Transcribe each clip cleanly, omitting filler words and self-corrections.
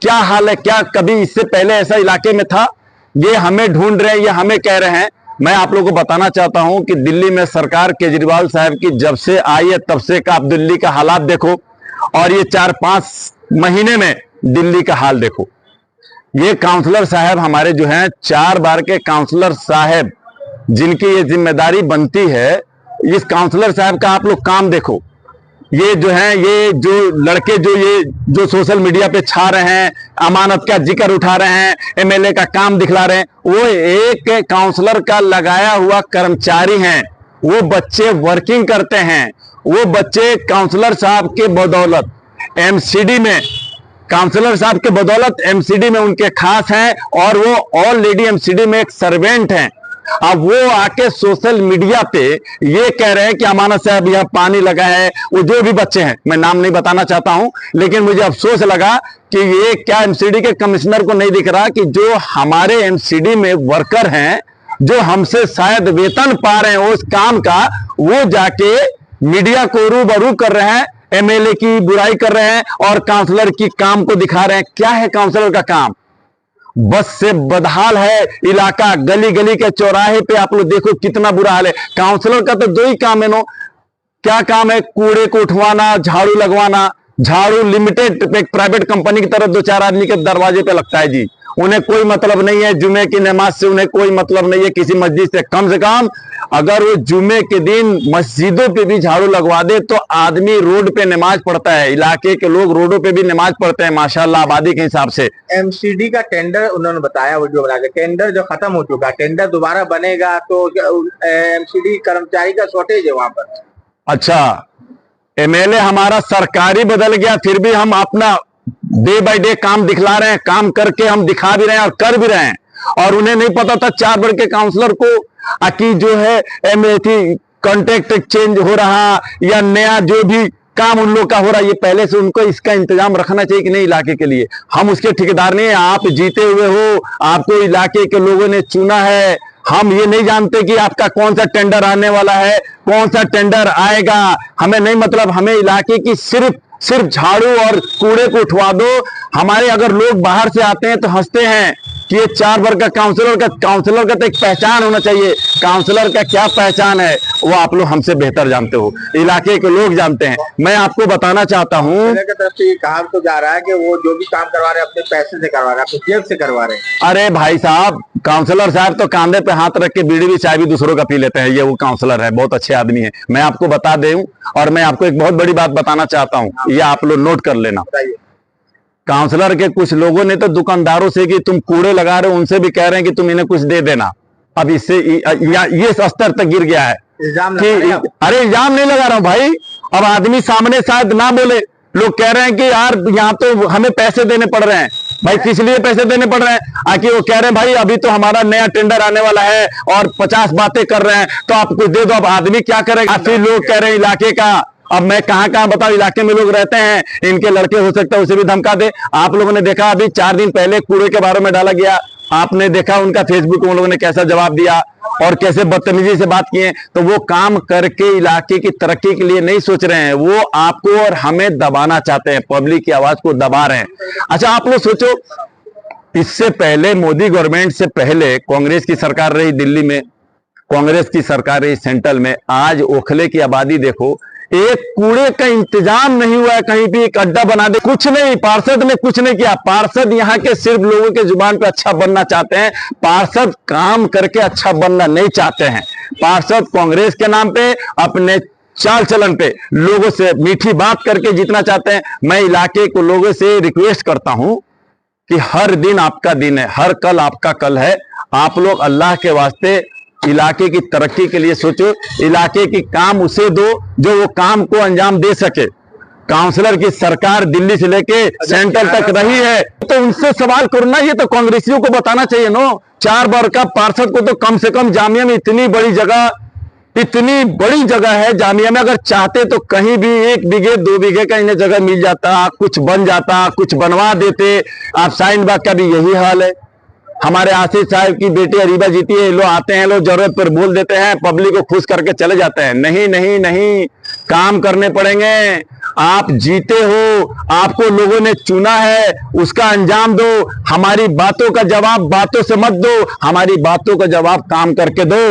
क्या हाल है, क्या कभी इससे पहले ऐसा इलाके में था? ये हमें ढूंढ रहे हैं, ये हमें कह रहे हैं। मैं आप लोगों को बताना चाहता हूं कि दिल्ली में सरकार केजरीवाल साहब की जब से आई है तब से का आप दिल्ली का हालात देखो, और ये 4-5 महीने में दिल्ली का हाल देखो। ये काउंसलर साहब हमारे जो हैं, 4 बार के काउंसलर साहब जिनकी ये जिम्मेदारी बनती है, इस काउंसलर साहब का आप लोग काम देखो। ये जो है, ये जो लड़के जो सोशल मीडिया पे छा रहे हैं, अमानत का जिक्र उठा रहे हैं, एमएलए का काम दिखला रहे हैं, वो एक काउंसलर का लगाया हुआ कर्मचारी हैं। वो बच्चे वर्किंग करते हैं, वो बच्चे काउंसलर साहब के बदौलत एमसीडी में, काउंसलर साहब के बदौलत एमसीडी में उनके खास हैं, और वो ऑलरेडी एमसीडी में एक सर्वेंट हैं। अब वो आके सोशल मीडिया पे ये कह रहे हैं कि अमानत साहब यह पानी लगा है। वो जो भी बच्चे हैं, मैं नाम नहीं बताना चाहता हूं, लेकिन मुझे अफसोस लगा कि ये क्या एमसीडी के कमिश्नर को नहीं दिख रहा कि जो हमारे एमसीडी में वर्कर हैं, जो हमसे शायद वेतन पा रहे हैं उस काम का, वो जाके मीडिया को रूबरू कर रहे हैं, एमएलए की बुराई कर रहे हैं और काउंसलर की काम को दिखा रहे हैं। क्या है काउंसलर का काम? बस से बदहाल है इलाका, गली गली के चौराहे पे आप लोग देखो कितना बुरा हाल है। काउंसलर का तो 2 ही काम है। क्या काम है? कूड़े को उठवाना, झाड़ू लगवाना। झाड़ू लिमिटेड एक प्राइवेट कंपनी की तरफ 2-4 आदमी के दरवाजे पे लगता है जी। उन्हें कोई मतलब नहीं है जुमे की नमाज से, उन्हें कोई मतलब नहीं है किसी मस्जिद से। कम से कम अगर वो जुमे के दिन मस्जिदों पे भी झाड़ू लगवा दे तो आदमी रोड पे नमाज पढ़ता है। इलाके के लोग रोडों पे भी नमाज पढ़ते हैं माशाल्लाह, आबादी के हिसाब से। एमसीडी का टेंडर उन्होंने बताया, वीडियो बना के, टेंडर जो खत्म हो चुका, टेंडर दोबारा बनेगा तो एमसीडी कर्मचारी का शॉर्टेज है वहां पर। अच्छा, एमएलए हमारा सरकारी बदल गया, फिर भी हम अपना डे बाय डे काम दिखला रहे हैं, काम करके हम दिखा भी रहे हैं और कर भी रहे हैं। और उन्हें नहीं पता था 4 बार के काउंसलर को कि जो है कॉन्ट्रैक्ट चेंज हो रहा या नया जो भी काम उन लोग का हो रहा है, ये पहले से उनको इसका इंतजाम रखना चाहिए कि नहीं इलाके के लिए। हम उसके ठेकेदार नहीं है, आप जीते हुए हो, आपको इलाके के लोगों ने चुना है। हम ये नहीं जानते कि आपका कौन सा टेंडर आने वाला है, कौन सा टेंडर आएगा, हमें नहीं मतलब। हमें इलाके की सिर्फ झाड़ू और कूड़े को उठवा दो। हमारे अगर लोग बाहर से आते हैं तो हंसते हैं कि ये 4 वर्ग का काउंसलर का तो एक पहचान होना चाहिए। काउंसलर का क्या पहचान है वो आप लोग हमसे बेहतर जानते हो, इलाके के लोग जानते हैं। मैं आपको बताना चाहता हूँ, तरफ से ये कहा तो जा रहा है कि वो जो भी काम करवा रहे हैं अपने पैसे से करवा रहे हैं, अपनी जेब से करवा रहे हैं। अरे भाई साहब, काउंसलर साहब तो कांधे पे हाथ रख के बीड़ी भी चाय भी दूसरों का पी लेते हैं। ये वो काउंसलर है, बहुत अच्छे आदमी है। मैं आपको बता दूं, और मैं आपको एक बहुत बड़ी बात बताना चाहता हूँ, ये आप लोग नोट कर लेना। काउंसलर के कुछ लोगों ने तो दुकानदारों से कि तुम कूड़े लगा रहे हो, उनसे भी कह रहे हैं कि तुम इन्हें कुछ दे देना। अब इससे ये स्तर तक गिर गया है कि अरे इल्जाम नहीं लगा रहा हूं भाई। अब आदमी सामने शायद ना बोले, लोग कह रहे हैं कि यार यहाँ तो हमें पैसे देने पड़ रहे हैं। भाई किस लिए पैसे देने पड़ रहे हैं? आके वो कह रहे हैं भाई अभी तो हमारा नया टेंडर आने वाला है और 50 बातें कर रहे हैं तो आप कुछ दे दो। अब आदमी क्या करेगा? फिर लोग कह रहे हैं इलाके का, अब मैं कहां बताऊं, इलाके में लोग रहते हैं, इनके लड़के हो सकता है उसे भी धमका दे। आप लोगों ने देखा अभी 4 दिन पहले कूड़े के बारे में डाला गया, आपने देखा उनका फेसबुक उन लोगों ने कैसा जवाब दिया और कैसे बदतमीजी से बात किए। तो वो काम करके इलाके की तरक्की के लिए नहीं सोच रहे हैं, वो आपको और हमें दबाना चाहते हैं, पब्लिक की आवाज को दबा रहे हैं। अच्छा आप लोग सोचो, इससे पहले मोदी गवर्नमेंट से पहले कांग्रेस की सरकार रही दिल्ली में, कांग्रेस की सरकार रही सेंट्रल में। आज ओखले की आबादी देखो, एक कूड़े का इंतजाम नहीं हुआ है, कहीं भी एक अड्डा बना दे, कुछ नहीं। पार्षद ने कुछ नहीं किया। पार्षद यहाँ के सिर्फ लोगों के जुबान पे अच्छा बनना चाहते हैं, पार्षद काम करके अच्छा बनना नहीं चाहते हैं। पार्षद कांग्रेस के नाम पे, अपने चाल चलन पे लोगों से मीठी बात करके जीतना चाहते हैं। मैं इलाके को लोगों से रिक्वेस्ट करता हूं कि हर दिन आपका दिन है, हर कल आपका कल है। आप लोग अल्लाह के वास्ते इलाके की तरक्की के लिए सोचो, इलाके की काम उसे दो जो वो काम को अंजाम दे सके। काउंसलर की सरकार दिल्ली से लेके सेंट्रल तक रही है तो उनसे सवाल करना, ये तो कांग्रेसियों को बताना चाहिए नो। 4 बार का पार्षद को तो कम से कम जामिया में इतनी बड़ी जगह है, जामिया में अगर चाहते तो कहीं भी 1 बीघे 2 बीघे का इन्हें जगह मिल जाता, कुछ बन जाता, कुछ बनवा देते। आप शाहीन बाग का भी यही हाल है। हमारे आसिफ साहब की बेटी अरीबा जीती है, लोग आते हैं, लोग जरूरत पर बोल देते हैं, पब्लिक को खुश करके चले जाते हैं। नहीं नहीं नहीं, काम करने पड़ेंगे। आप जीते हो, आपको लोगों ने चुना है, उसका अंजाम दो। हमारी बातों का जवाब बातों से मत दो, हमारी बातों का जवाब काम करके दो।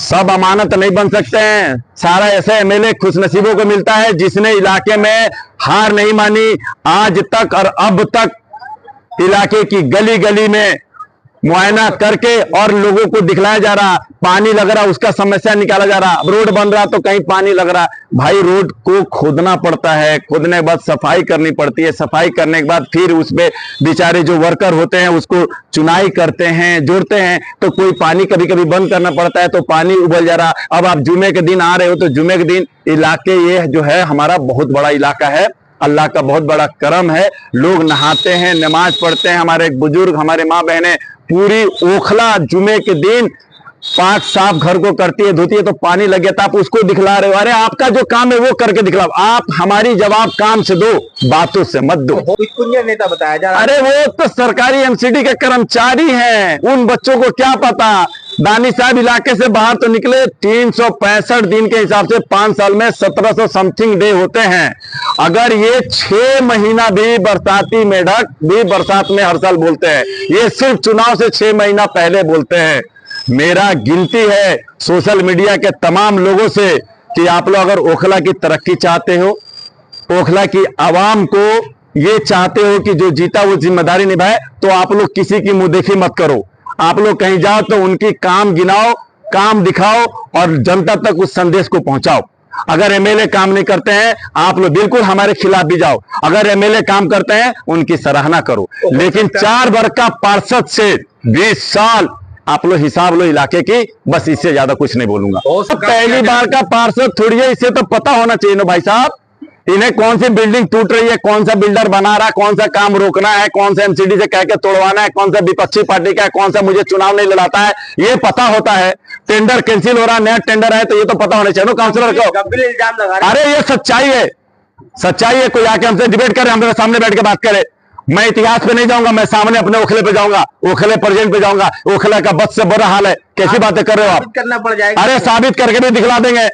सब अमानत नहीं बन सकते हैं। सारा ऐसे एमएलए खुशनसीबों को मिलता है जिसने इलाके में हार नहीं मानी आज तक, और अब तक इलाके की गली गली में मुआयना करके और लोगों को दिखलाया जा रहा, पानी लग रहा उसका समस्या निकाला जा रहा। रोड बन रहा तो कहीं पानी लग रहा। भाई रोड को खोदना पड़ता है, खोदने के बाद सफाई करनी पड़ती है, सफाई करने के बाद फिर उसमें बेचारे जो वर्कर होते हैं उसको चुनाई करते हैं, जोड़ते हैं, तो कोई पानी कभी कभी बंद करना पड़ता है तो पानी उबल जा रहा। अब आप जुमे के दिन आ रहे हो तो जुमे के दिन इलाके ये जो है हमारा बहुत बड़ा इलाका है, अल्लाह का बहुत बड़ा करम है, लोग नहाते हैं, नमाज पढ़ते हैं, हमारे बुजुर्ग, हमारे माँ बहनें पूरी ओखला जुमे के दिन पाक साफ घर को करती है, धोती है, तो पानी लग गया तो आप उसको दिखला रहे हो। अरे आपका जो काम है वो करके दिखलाओ, आप हमारी जवाब काम से दो, बातों से मत दो। कुछ पुण्य नेता बताया जा रहा है। अरे वो तो सरकारी एमसीडी के कर्मचारी हैं, उन बच्चों को क्या पता। दानी साहब इलाके से बाहर तो निकले, 365 दिन के हिसाब से 5 साल में 1700 समथिंग डे होते हैं। अगर ये 6 महीना भी बरसाती मेढक भी बरसात में हर साल बोलते हैं, ये सिर्फ चुनाव से 6 महीना पहले बोलते हैं। मेरा गिनती है सोशल मीडिया के तमाम लोगों से कि आप लोग अगर ओखला की तरक्की चाहते हो, ओखला की आवाम को ये चाहते हो कि जो जीता वो जिम्मेदारी निभाए, तो आप लोग किसी की मुंहदेखी मत करो। आप लोग कहीं जाओ तो उनकी काम गिनाओ, काम दिखाओ और जनता तक उस संदेश को पहुंचाओ। अगर एमएलए काम नहीं करते हैं आप लोग बिल्कुल हमारे खिलाफ भी जाओ, अगर एमएलए काम करते हैं उनकी सराहना करो। लेकिन 4 वर्ग का पार्षद से 20 साल आप लोग हिसाब लो इलाके की, बस इससे ज्यादा कुछ नहीं बोलूंगा। पहली बार का पार्षद थोड़ी है, इससे तो पता होना चाहिए ना भाई साहब, इन्हें कौन सी बिल्डिंग टूट रही है, कौन सा बिल्डर बना रहा है, कौन सा काम रोकना है, कौन सा एमसीडी से कह के तोड़वाना है, कौन सा विपक्षी पार्टी का है, कौन सा मुझे चुनाव नहीं लड़ाता है, ये पता होता है। टेंडर कैंसिल हो रहा है, नया टेंडर है, तो ये तो पता होना चाहिए ना काउंसलर को। गंभीर इल्जाम लगा रहे हैं। अरे ये सच्चाई है, सच्चाई है। कोई आके हमसे डिबेट करे, हमारे सामने बैठ के बात करे। मैं इतिहास पे नहीं जाऊंगा, मैं सामने अपने ओखले पे जाऊंगा, ओखले प्रेजेंट पे जाऊंगा। ओखले का बद से बुरा हाल है, कैसी बातें कर रहे हो आप? करना पड़ जाएगा। अरे साबित करके भी दिखला देंगे,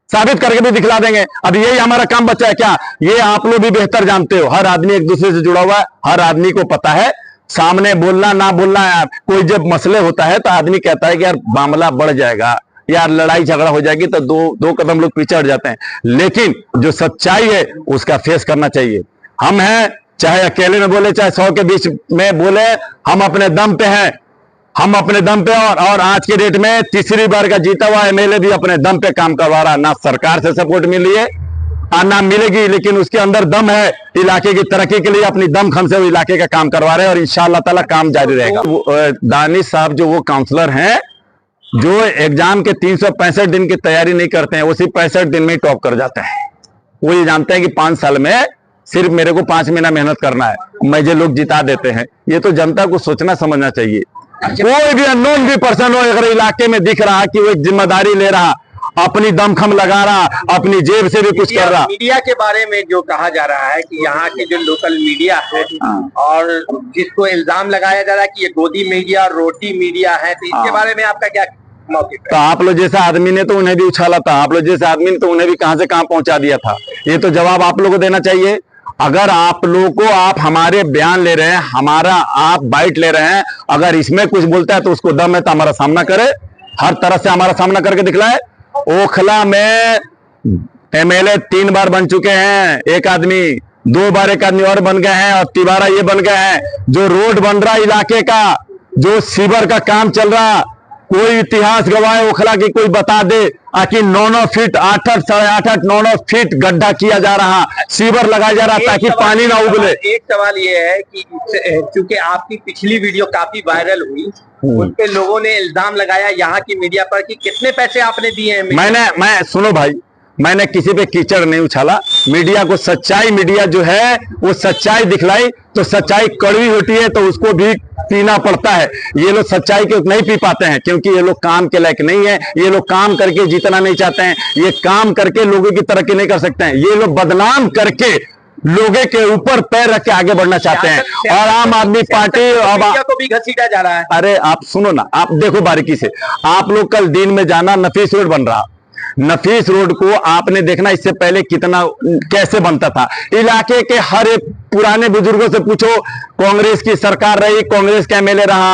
साबित करके भी दिखला देंगे। अब यही हमारा काम बचा है क्या? ये आप लोग भी बेहतर जानते हो, हर आदमी एक दूसरे से जुड़ा हुआ है, हर आदमी को पता है सामने बोलना ना बोलना है। कोई जब मसले होता है तो आदमी कहता है कि यार मामला बढ़ जाएगा, यार लड़ाई झगड़ा हो जाएगी, तो दो कदम लोग पीछे हट जाते हैं। लेकिन जो सच्चाई है उसका फेस करना चाहिए। हम हैं, चाहे अकेले में बोले चाहे 100 के बीच में बोले, हम अपने दम पे हैं, हम अपने दम पे। और आज के डेट में तीसरी बार का जीता हुआ एमएलए भी अपने दम पे काम करवा रहा है। ना सरकार से सपोर्ट मिली है और ना मिलेगी, लेकिन उसके अंदर दम है। इलाके की तरक्की के लिए अपनी दम खम से वो इलाके का काम करवा रहे हैं और इंशाअल्लाह ताला काम जारी रहेगा। दानिश साहब जो वो काउंसलर हैं जो एग्जाम के 365 दिन की तैयारी नहीं करते हैं, वो सिर्फ 65 दिन में ही टॉप कर जाते हैं। वो ये जानते हैं कि 5 साल में सिर्फ मेरे को 5 महीना मेहनत करना है, मुझे लोग जिता देते हैं। ये तो जनता को सोचना समझना चाहिए। कोई भी अननोन भी पर्सन हो अगर इलाके में दिख रहा कि वो एक जिम्मेदारी ले रहा, अपनी दमखम लगा रहा, अपनी जेब से भी कुछ कर रहा। मीडिया के बारे में जो कहा जा रहा है कि यहाँ के जो लोकल मीडिया है और जिसको इल्जाम लगाया जा रहा है कि ये गोदी मीडिया और रोटी मीडिया है, तो इसके बारे में आपका क्या मौक़िफ़ है? तो आप लोग जैसा आदमी ने तो उन्हें भी उछाला था, आप लोग जैसे आदमी ने तो उन्हें भी कहां से कहां पहुंचा दिया था। ये तो जवाब आप लोगों को देना चाहिए। अगर आप लोगों को, आप हमारे बयान ले रहे हैं, हमारा आप बाइट ले रहे हैं, अगर इसमें कुछ बोलता है तो उसको दम है तो हमारा सामना करे, हर तरह से हमारा सामना करके दिखलाए। ओखला में एमएलए 3 बार बन चुके हैं, एक आदमी 2 बार एक आदमी और बन गए हैं और तिबारा ये बन गए हैं। जो रोड बन रहा इलाके का, जो सीवर का काम चल रहा, कोई इतिहास गवाए ओखला की कोई बता दे कि 9-9 फीट 8-8 साढ़े 8-8 9-9 फीट गड्ढा किया जा रहा, सीवर लगाया जा रहा ताकि पानी ना उबले। एक सवाल ये है कि चूंकि आपकी पिछली वीडियो काफी वायरल हुई, उन पे लोगों ने इल्जाम लगाया यहाँ की मीडिया पर कि कितने पैसे आपने दिए हैं। मैं सुनो भाई, मैंने किसी पे कीचड़ नहीं उछाला। मीडिया को सच्चाई, मीडिया जो है वो सच्चाई दिखलाई, तो सच्चाई कड़वी होती है तो उसको भी पीना पड़ता है। ये लोग सच्चाई को नहीं पी पाते हैं क्योंकि ये लोग काम के लायक नहीं है, ये लोग काम करके जीतना नहीं चाहते हैं, ये काम करके लोगों की तरक्की नहीं कर सकते हैं। ये लोग बदनाम करके लोगों के ऊपर पैर रख के आगे बढ़ना चाहते हैं। और आम आदमी पार्टी अब मीडिया को भी घसीटा जा रहा है। अरे आप सुनो ना, आप देखो बारीकी से, आप लोग कल दिन में जाना, नफीस रोड बन रहा, नफीस रोड को आपने देखना इससे पहले कितना कैसे बनता था। इलाके के हर एक पुराने बुजुर्गों से पूछो, कांग्रेस की सरकार रही, कांग्रेस का एमएलए रहा,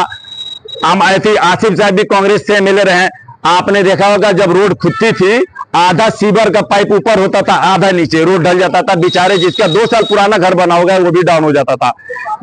आसिफ साहब भी कांग्रेस से एमएलए रहे। आपने देखा होगा जब रोड खुदती थी, आधा सीवर का पाइप ऊपर होता था, आधा नीचे, रोड ढल जाता था। बेचारे जिसका 2 साल पुराना घर बना होगा वो भी डाउन हो जाता था।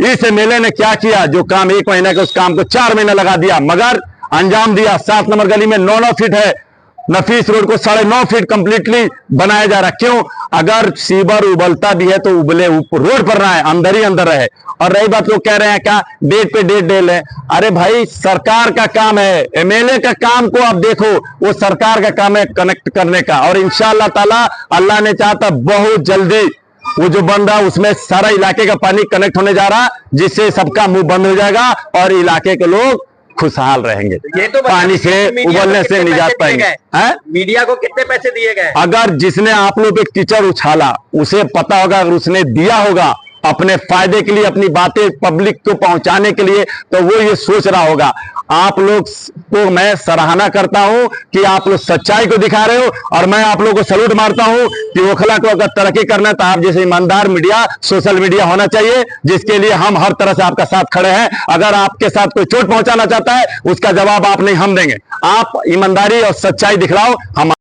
इस एमएलए ने क्या किया, जो काम 1 महीने का, उस काम को 4 महीने लगा दिया, मगर अंजाम दिया। 7 नंबर गली में 9-9 फीट है, नफीस रोड को 9.5 फीट कंप्लीटली बनाया जा रहा। क्यों? अगर सीवर उबलता भी है तो उबले रोड पर रहा है, अंदर ही अंदर रहे। और रही बात, लोग कह रहे हैं क्या डेट पे डेट डे ले, अरे भाई सरकार का काम है, एमएलए का काम को आप देखो, वो सरकार का काम है कनेक्ट करने का। और इंशाअल्लाह ताला अल्लाह ने चाहता बहुत जल्दी वो जो बन रहा उसमें सारा इलाके का पानी कनेक्ट होने जा रहा, जिससे सबका मुंह बंद हो जाएगा और इलाके के लोग खुशहाल रहेंगे। ये तो पानी से उबलने से निजात पाएंगे। मीडिया को कितने पैसे दिए गए? अगर जिसने आप लोग पे कीचड़ उछाला उसे पता होगा, अगर उसने दिया होगा अपने फायदे के लिए, अपनी बातें पब्लिक को पहुंचाने के लिए, तो वो ये सोच रहा होगा। आप लोग को मैं सराहना करता हूं कि आप लोग सच्चाई को दिखा रहे हो, और मैं आप लोगों को सैल्यूट मारता हूं कि ओखला को अगर तरक्की करना है तो आप जैसे ईमानदार मीडिया, सोशल मीडिया होना चाहिए, जिसके लिए हम हर तरह से आपका साथ खड़े हैं। अगर आपके साथ कोई चोट पहुंचाना चाहता है उसका जवाब आप नहीं, हम देंगे। आप ईमानदारी और सच्चाई दिखलाओ, हम